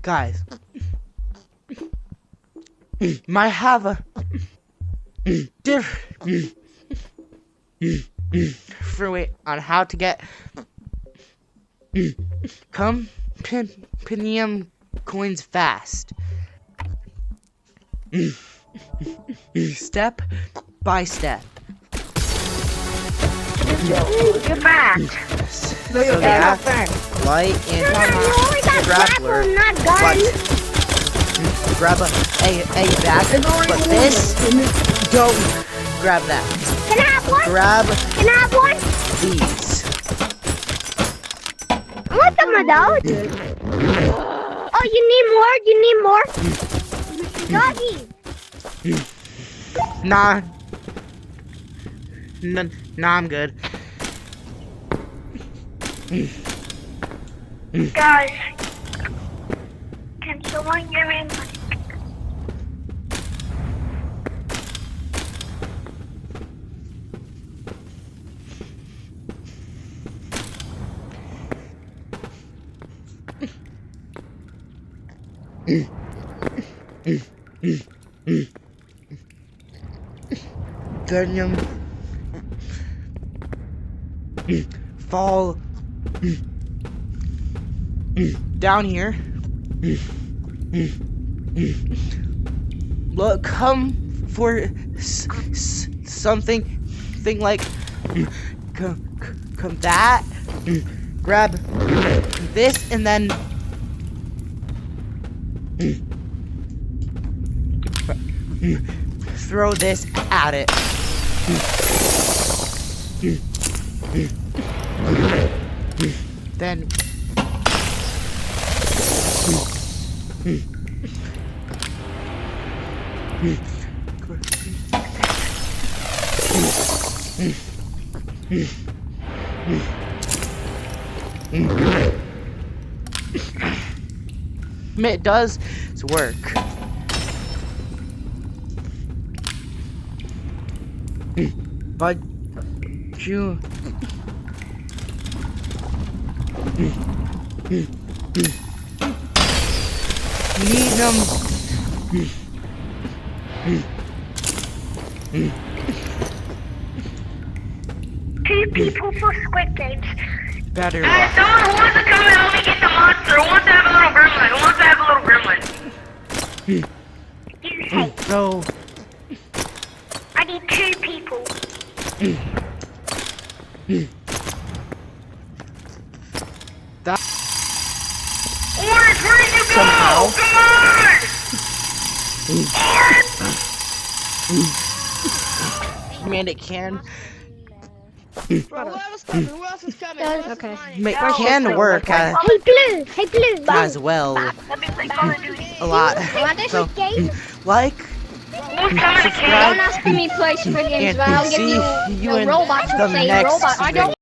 Guys, might have a different way on how to get Companium coins fast. Step by step. You're back. So yeah, light and grappler. Grab a back, but this, don't grab that. Can I have one? Grab Can I have one? these. I want some of those. Oh, you need more? Doggy. Nah, I'm good. Guys, can someone give me Gunium fall down here. Look, come for something like come that. Grab this and then throw this at it. Then it does its work. But you need them. Two people for Squid Games. Better. Someone who wants to come and help me get the monster. Who wants to have a little gremlin? Who wants to have a little gremlin? You say. So I need two people. that Orange, where did you go? Somehow. Come on! man, it can Bro, who else coming? Who else is coming? Okay. can work Hey Blue! Hey Blue! as well Let me play Call of Duty. a lot. So like Who's coming to subscribe Don't ask me play Squid Games, and but I'll give see you you the in robots the will say next robot. I don't